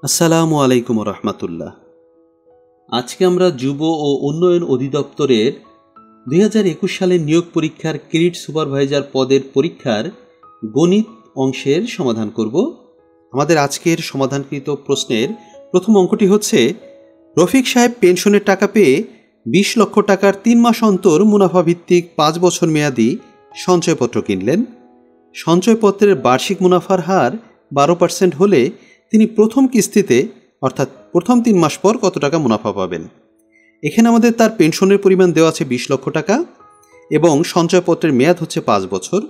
আসসালামু আলাইকুম রহমতুল্লাহ। আজকে আমরা যুব ও উন্নয়ন অধিদপ্তরের 2021 সালের নিয়োগ পরীক্ষার ক্রেডিট সুপারভাইজার পদের পরীক্ষার গণিত অংশের সমাধান করব। আমাদের আজকের সমাধানকৃত প্রশ্নের প্রথম অঙ্কটি হচ্ছে, রফিক সাহেব পেনশনের টাকা পেয়ে 20 লক্ষ টাকার 3 মাস অন্তর মুনাফা ভিত্তিক 5 বছর মেয়াদী সঞ্চয়পত্র কিনলেন। সঞ্চয়পত্রের বার্ষিক মুনাফার হার 12% হলে তিনি প্রথম কিস্তিতে অর্থাৎ প্রথম 3 মাস পর কত টাকা মুনাফা পাবেন। এখানে আমাদের তার পেনশনের পরিমাণ দেওয়া আছে 20 লক্ষ টাকা এবং সঞ্চয়পত্রের মেয়াদ হচ্ছে 5 বছর।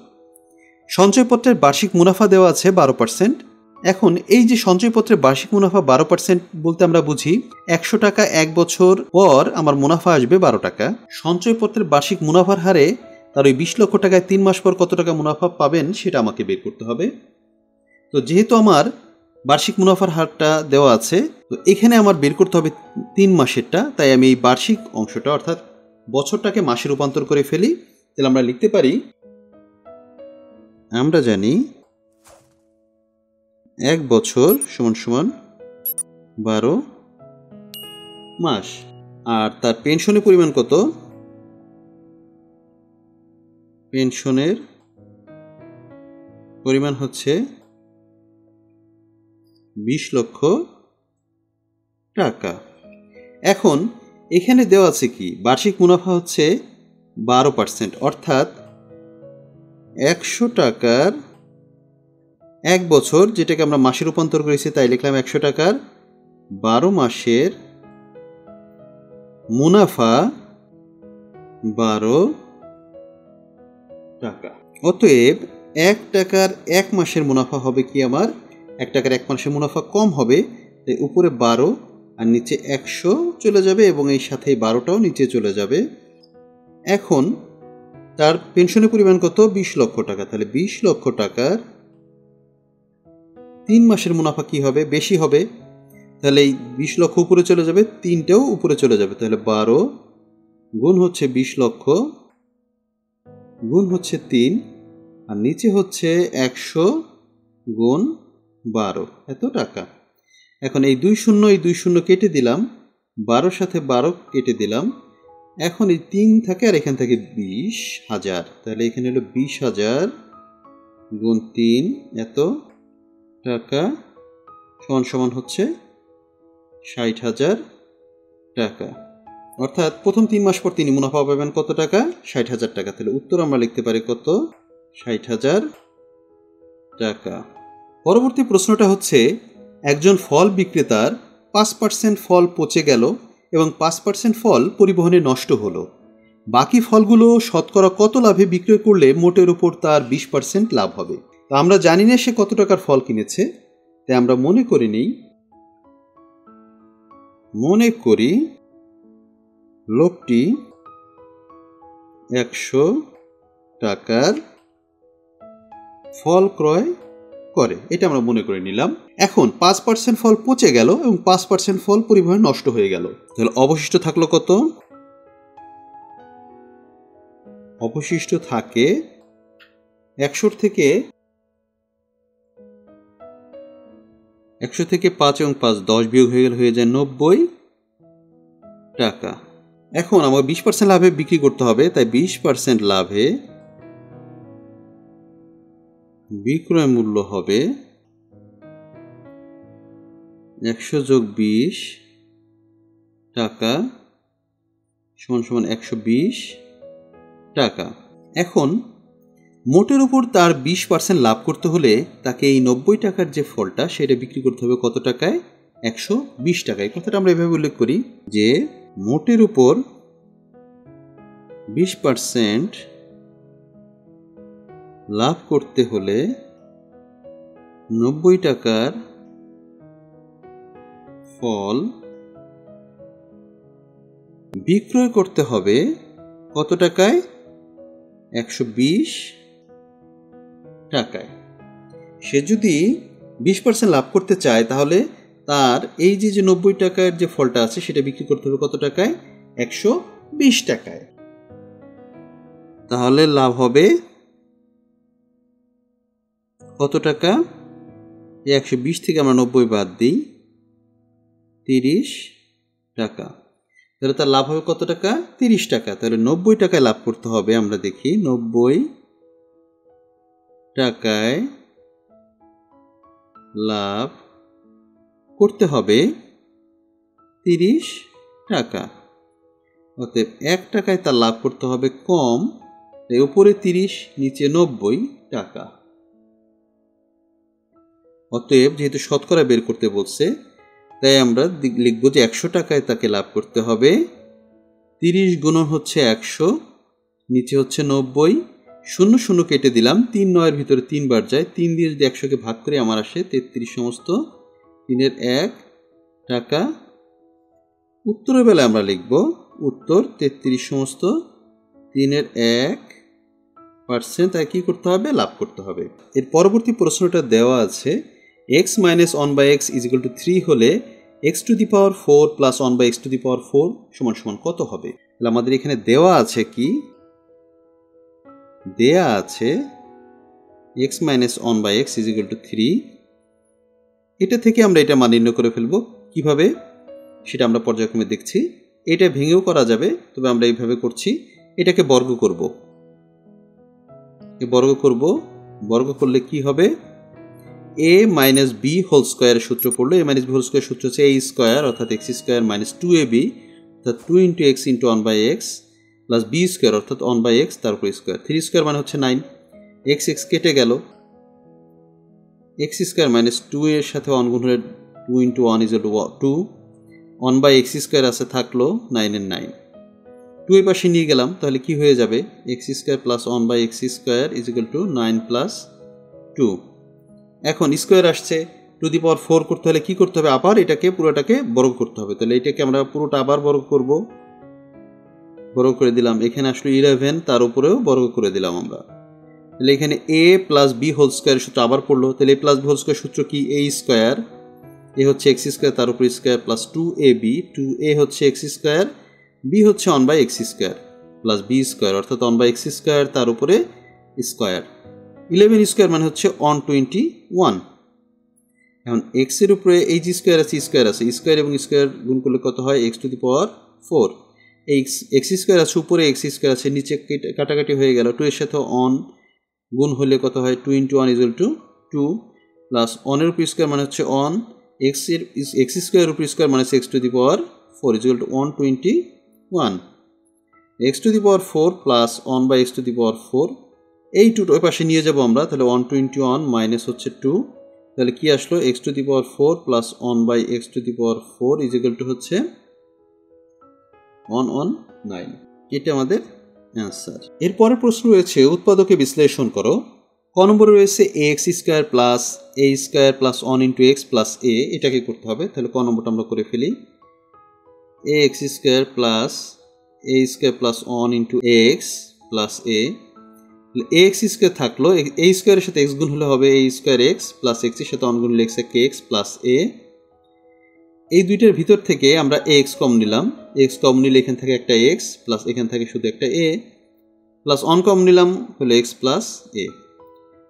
সঞ্চয়পত্রের বার্ষিক মুনাফা দেওয়া আছে 12%। এখন এই যে সঞ্চয়পত্রের বার্ষিক মুনাফা 12% বলতে আমরা বুঝি 100 টাকা 1 বছর পর আমার মুনাফা আসবে 12 টাকা। সঞ্চয়পত্রের বার্ষিক মুনাফার হারে তার ওই 20 লক্ষ টাকায় 3 মাস পর কত টাকা মুনাফা পাবেন সেটা আমাকে বের করতে হবে। তো যেহেতু আমার বার্ষিক মুনাফার হারটা দেওয়া আছে, তো এখানে আমার বের করতে হবে 3 মাসেরটা, তাই আমি এই বার্ষিক অংশটা অর্থাৎ বছরটাকে মাসে রূপান্তর করে ফেলি। তাহলে আমরা লিখতে পারি, আমরা জানি 1 বছর সমান সমান 12 মাস। আর তার পেনশনের পরিমাণ কত? পেনশনের পরিমাণ হচ্ছে 20 লক্ষ টাকা। এখন এখানে দেওয়া আছে কি, বার্ষিক মুনাফা হচ্ছে 12%, অর্থাৎ 100 টাকার 1 বছর, যেটাকে আমরা মাসে রূপান্তর করেছি তাই লিখলাম 100 টাকার 12 মাসের মুনাফা 12 টাকা। অতএব 1 টাকার 1 মাসের মুনাফা হবে কি, আমার 1 টাকার 1 মাসের মুনাফা কম হবে, তাই উপরে 12 আর নিচে 100 চলে যাবে এবং এই সাথে 12টাও নিচে চলে যাবে। এখন তার পেনশনের পরিমাণ কত? 20 লক্ষ টাকা। তাহলে 20 লক্ষ টাকার 3 মাসের মুনাফা কি হবে? বেশি হবে। তাহলে এই 20 লক্ষ উপরে চলে যাবে, 3টাও উপরে চলে যাবে। তাহলে 12 গুণ হচ্ছে 20 লক্ষ গুণ হচ্ছে 3 আর নিচে হচ্ছে 100 গুণ 12, এত টাকা। এখন এই 2 শূন্য কেটে দিলাম, 12 সাথে 12 কেটে দিলাম। এখন এই 3 থাকে আর এখান থেকে 20,000, তাহলে এখানে হলো 20,000 গুণ 3 এত টাকা সমান সমান হচ্ছে 60,000 টাকা। অর্থাৎ প্রথম 3 মাস পর তিনি মুনাফা পাবেন কত টাকা? 60,000 টাকা। তাহলে উত্তর আমরা লিখতে পারি কত? 60,000 টাকা। পরবর্তী প্রশ্নটা হচ্ছে, একজন ফল বিক্রেতার 5% ফল পচে গেল এবং 5% ফল পরিবহনে নষ্ট হলো। বাকি ফলগুলো শতকরা কত লাভে বিক্রয় করলে মোটের উপর তার 20% লাভ হবে? তা আমরা জানি না সে কত টাকার ফল কিনেছে, তাই আমরা মনে করি লোকটি 100 টাকার ফল ক্রয় করে, এটা আমরা মনে করে নিলাম। এখন 5% ফল পচে গেল এবং 5% ফল পরিবহনে নষ্ট হয়ে গেল, তাহলে অবশিষ্ট থাকলো কত? অবশিষ্ট থাকে 100 থেকে 5 এবং 5 10 বিয়োগ হয়ে গেলে হয়ে যায় 90 টাকা। এখন আমার 20% লাভে বিক্রি করতে হবে, তাই 20% লাভে বিক্রয় মূল্য হবে 100 যোগ 20 টাকা সমান সমান 120 টাকা। এখন মোটের উপর তার 20% লাভ করতে হলে তাকে এই 90 টাকার যে ফলটা সেটা বিক্রি করতে হবে কত টাকায়? 120 টাকায়। কথাটা আমরা এভাবে উল্লেখ করি যে মোটের উপর 20% লাভ করতে হলে 90 টাকার ফল বিক্রয় করতে হবে কত টাকায়? 120 টাকায়। সে যদি 20% লাভ করতে চায় তাহলে তার এই যে 90 টাকার যে ফলটা আছে সেটা বিক্রি করতে হবে কত টাকায়? 120 টাকায়। তাহলে লাভ হবে কত টাকা? এই 120 থেকে আমরা 90 বাদ দিই, 30 টাকা। তাহলে তার লাভ হবে কত টাকা? 30 টাকা। তাহলে 90 টাকায় লাভ করতে হবে। আমরা দেখি 90 টাকায় লাভ করতে হবে 30 টাকা। অতএব 1 টাকায় তার লাভ করতে হবে কম, তাই উপরে 30 নিচে 90 টাকা। অতএব যেহেতু শতকরা বের করতে বলছে, তাই আমরা লিখব যে 100 টাকায় তাকে লাভ করতে হবে 30 গুণন হচ্ছে 100, নিচে হচ্ছে 90, 0 0 কেটে দিলাম, 3 9-এর ভিতরে 3 বার যায়, 3 দিয়ে যদি 100কে ভাগ করে আমার আসে 33 সমস্ত, 3-এর 1 টাকা। উত্তরের বেলায় আমরা লিখব উত্তর 33 সমস্ত 3-এর 1%, তাই কি করতে হবে? লাভ করতে হবে। এর পরবর্তী প্রশ্নটা দেওয়া আছে x minus 1/x is equal to 3 হলে x to the power 4 plus 1/x to the power 4 সমান সমান কত হবে? তাহলে আমাদের এখানে দেওয়া আছে কি? দেয়া আছে x minus 1/x is equal to 3। এটা থেকে আমরা এটা মান নির্ণয় করে ফেলবো। কিভাবে সেটা আমরা পর্যায়ক্রমে দেখছি। এটা ভেঙেও করা যাবে, তবে আমরা এইভাবে করছি। এটাকে বর্গ করব। বর্গ করলে কি হবে? a minus b হোল স্কয়ারের সূত্র পড়লো। a minus b whole square সূত্র হচ্ছে a স্কয়ার অর্থাৎ x স্কয়ার minus 2ab অর্থাৎ 2 into x into 1/x plus b square অর্থাৎ 1/x তার উপর স্কয়ার। 3 স্কয়ার মানে হচ্ছে 9, x x কেটে গেল, x স্কয়ার minus 2 এর সাথে 1 গুণ হলে 2 into 1 is equal to 2, 1/x square আছে থাকলো 9 এর 9, 2 এর পাশে নিয়ে গেলাম, তাহলে কি হয়ে যাবে? x square plus 1/x square is equal to 9 plus 2। এখন স্কয়ার আসছে, টু দি পাওয়ার 4 করতে হলে কি করতে হবে? আবার এটাকে পুরোটাকে বর্গ করতে হবে। তাহলে এটাকে আমরা পুরোটা আবার বর্গ করব। বর্গ করে দিলাম, এখানে আসলে 11, তার উপরেও বর্গ করে দিলাম আমরা। তাহলে এখানে a plus b whole square সূত্র আবার পড়লো। তাহলে a plus b whole square সূত্র কি? a স্কয়ার, a হচ্ছে x স্কয়ার তার উপর স্কয়ার প্লাস 2ab, 2a হচ্ছে x স্কয়ার, b হচ্ছে 1/x square plus b square অর্থাৎ 1/x স্কয়ার তার উপরে স্কয়ার। 11 স্কয়ার মানে হচ্ছে 121। এখন x এর উপরে এই যে স্কয়ার আছে, স্কয়ার আছে, স্কয়ার এবং স্কয়ার গুণ করলে কত হয়? x to the power 4। এই x স্কয়ার আছে, উপরে x স্কয়ার আছে, নিচে কাটাকাটি হয়ে গেল, 2 এর সাথে 1 গুণ হলে কত হয়? 2 into 1 is equal to 2 plus 1 এর উপর স্কয়ার মানে হচ্ছে 1, x স্কয়ার উপর স্কয়ার মানে x to the power 4 is equal to 121। x to the power 4 plus 1/x to the power 4, এই 2 ওই পাশে নিয়ে যাব আমরা। তাহলে 121 মাইনাস হচ্ছে 2, তাহলে কি আসলো? x to the power 4 plus 1/x to the power 4 is equal to হচ্ছে 119। এটা আমাদের অ্যান্সার। এরপরের প্রশ্ন রয়েছে উৎপাদকে বিশ্লেষণ করো। ক নম্বরে রয়েছে ax square plus a square plus 1 into x plus a, এটাকে করতে হবে। তাহলে ক নম্বরটা আমরা করে ফেলি। ax square plus a square plus 1 into x plus a, ax square থাকলো, a স্কয়ারের সাথে x গুণ হলে হবে a square x plus x এর সাথে 1 গুণ হলে x প্লাস a। এই দুইটার ভিতর থেকে আমরা ax কম নিলাম, x কম নিলে এখান থেকে একটা x প্লাস এখান থেকে শুধু একটা a প্লাস 1 কম নিলাম হলো x প্লাস a।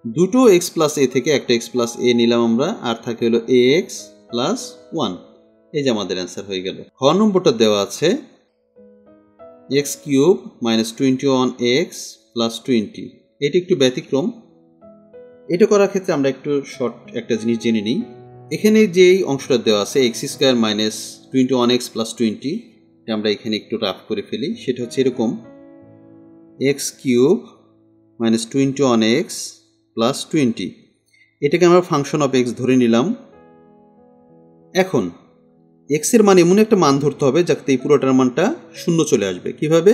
দুটো x প্লাস a থেকে একটা x প্লাস a নিলাম আমরা, আর থাকে হলো ax প্লাস 1। এই যে আমাদের অ্যান্সার হয়ে গেল। খ নম্বরটা দেওয়া আছে x cube minus 21x plus 20। এটি একটু ব্যতিক্রম। এটা করার ক্ষেত্রে আমরা একটু শর্ট একটা জিনিস জেনে নিই। এখানে যেই অংশটা দেওয়া আছে x square minus 21x plus 20, আমরা এখানে একটু রাফ করে ফেলি। সেটা হচ্ছে এরকম, x cube minus 21x plus 20, এটাকে আমরা ফাংশন অফ x ধরে নিলাম। এখন x এর মান এমন একটা মান ধরতে হবে যাতে এই পুরোটার মানটা শূন্য চলে আসবে। কিভাবে?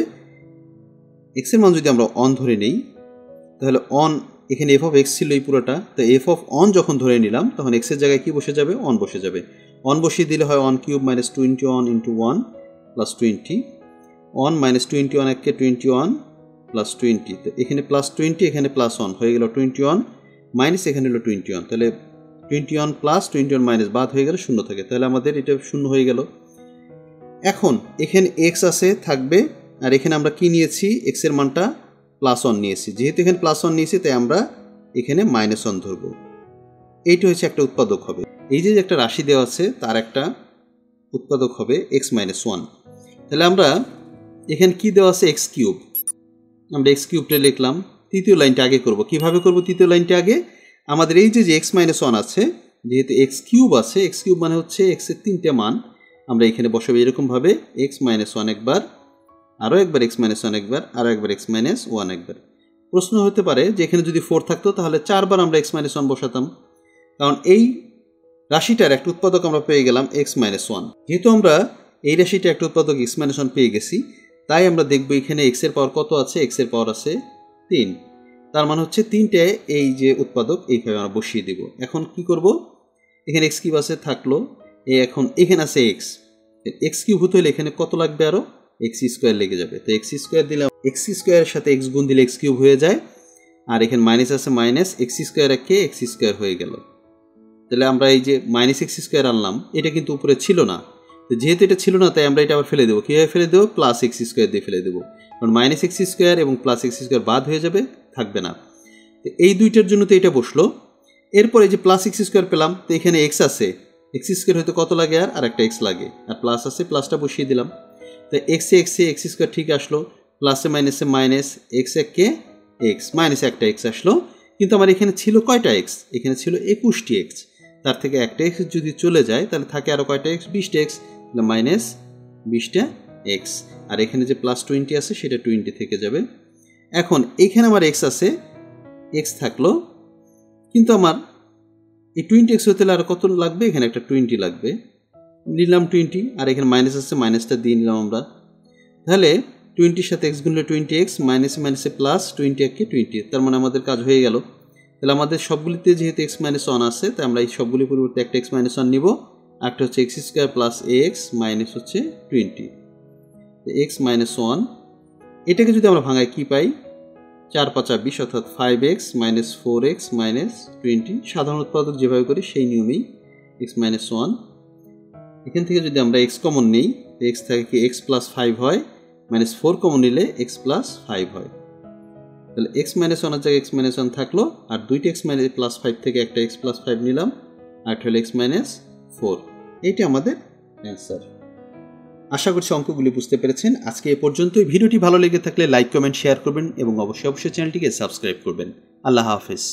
x এর মান যদি আমরা 1 ধরে নেই, তাহলে 1, এখানে f of x ছিল এই পুরোটা, তো f of 1 যখন ধরে নিলাম তখন x এর জায়গায় কি বসে যাবে? 1 বসে যাবে। 1 বসিয়ে দিলে হয় 1 cube minus 21 into 1 plus 20, 1 minus 21 একে 21 প্লাস 20, তো এখানে প্লাস 20 এখানে প্লাস 1 হয়ে গেল 21 মাইনাস এখানে হলো 21, তাহলে 21 প্লাস 21 মাইনাস বাদ হয়ে গেলে শূন্য থাকে, তাহলে আমাদের এটা শূন্য হয়ে গেল। এখন এখানে x আছে থাকবে, আর এখানে আমরা কি নিয়েছি? x এর মানটা প্লাস 1 নিয়েছি। যেহেতু এখানে প্লাস 1 নিয়েছি তাই আমরা এখানে মাইনাস 1 ধরব। এইটা হচ্ছে একটা উৎপাদক হবে। এই যে একটা রাশি দেওয়া আছে তার একটা উৎপাদক হবে x-1। তাহলে আমরা এখানে কি দেওয়া আছে x কিউব, আমরা x কিউবটা লিখলাম। তৃতীয় লাইনটা আগে করব। কিভাবে করব তৃতীয় লাইনটা আগে? আমাদের এই যে x-1 আছে, যেহেতু x কিউব আছে, x কিউব মানে হচ্ছে x এর 3টে মান, আমরা এখানে বসাবো এরকমভাবে x-1 একবার, আরও একবার x-1 একবার, আরও একবার x-1 একবার। প্রশ্ন হতে পারে যে এখানে যদি 4 থাকতো তাহলে 4বার আমরা x-1 বসাতাম, কারণ এই রাশিটার একটা উৎপাদক আমরা পেয়ে গেলাম x-1। যেহেতু আমরা এই রাশিটা একটা উৎপাদক x-1 পেয়ে গেছি, তাই আমরা দেখব এখানে x এর পাওয়ার কত আছে, x এর পাওয়ার আছে 3। তার মানে হচ্ছে 3টে এই যে উৎপাদক এইভাবে আমরা বসিয়ে দেব। এখন কি করব, এখানে x কিউব আছে থাকলো, এখন এখানে আছে x কিউব হতে হলে এখানে কত লাগবে, আরও x স্কোয়ার লেগে যাবে। তো x স্কোয়ার দিলে x স্কোয়ারের সাথে x গুণ দিলে x কিউব হয়ে যায়, আর এখানে মাইনাস আছে মাইনাস, x স্কোয়ার একে x স্কোয়ার হয়ে গেল। তাহলে আমরা এই যে মাইনাস x স্কোয়ার আনলাম, এটা কিন্তু উপরে ছিল না, তো যেহেতু এটা ছিল না তাই আমরা এটা আবার ফেলে দেবো। কীভাবে ফেলে দেবো? প্লাস x স্কোয়ার দিয়ে ফেলে দেবো, কারণ মাইনাস x স্কোয়ার এবং প্লাস x স্কোয়ার বাদ হয়ে যাবে, থাকবে না। তো এই দুইটার জন্য তো এটা বসলো। এরপরে যে প্লাস x স্কোয়ার পেলাম, তো এখানে x আছে, x স্কোয়ার হয়তো কত লাগে, আর একটা x লাগে, আর প্লাস আছে, প্লাসটা বসিয়ে দিলাম। তো x স্কোয়ার ঠিক আসলো, প্লাসে মাইনাসে মাইনাস, x একে x, মাইনাসে একটা x আসলো। কিন্তু আমার এখানে ছিল কয়টা x? এখানে ছিল 21টি x। তার থেকে একটা x যদি চলে যায় তাহলে থাকে আরও কয়টা x? 20টা x, তাহলে মাইনাস 20টা x। আর এখানে যে প্লাস 20 আছে সেটা 20 থেকে যাবে। এখন এখানে আমার x আছে, x থাকলো, কিন্তু আমার এই 20x হতে হলে আর কত লাগবে? এখানে একটা 20 লাগবে, নিলাম 20, আর এখানে মাইনাস আছে, মাইনাসটা দিয়ে নিলাম আমরা। তাহলে 20-র সাথে x গুণলে 20x, মাইনাসে মাইনাসে প্লাস, 20 একে 20, তার মানে আমাদের কাজ হয়ে গেল। তাহলে আমাদের সবগুলিতে যেহেতু x-1 আছে, তাই আমরা এই সবগুলির পরিবর্তে একটা x-1 নিব, একটা হচ্ছে x square plus ax minus হচ্ছে 20। x-1 এটাকে যদি আমরা ভাঙাই কি পাই? 4-5 20, অর্থাৎ 5x মাইনাস 4x মাইনাস 20। সাধারণ উৎপাদক যেভাবে করি সেই নিয়মেই x-1। এখান থেকে যদি আমরা x কমন নিই, x থাকে কি x প্লাস 5 হয়, মাইনাস 4 কমন নিলে x প্লাস 5 হয়। তাহলে x-1 এর জায়গায় x-1 থাকলো, আর দুইটা x প্লাস 5 থেকে একটা x প্লাস 5 নিলাম, আর হলো x-4। এইটা আমাদের অ্যান্সার। আশা করছি অঙ্কগুলি বুঝতে পেরেছেন। আজকে এ পর্যন্তই। ভিডিওটি ভালো লেগে থাকলে লাইক, কমেন্ট, শেয়ার করবেন এবং অবশ্যই চ্যানেলটিকে সাবস্ক্রাইব করবেন। আল্লাহ হাফেজ।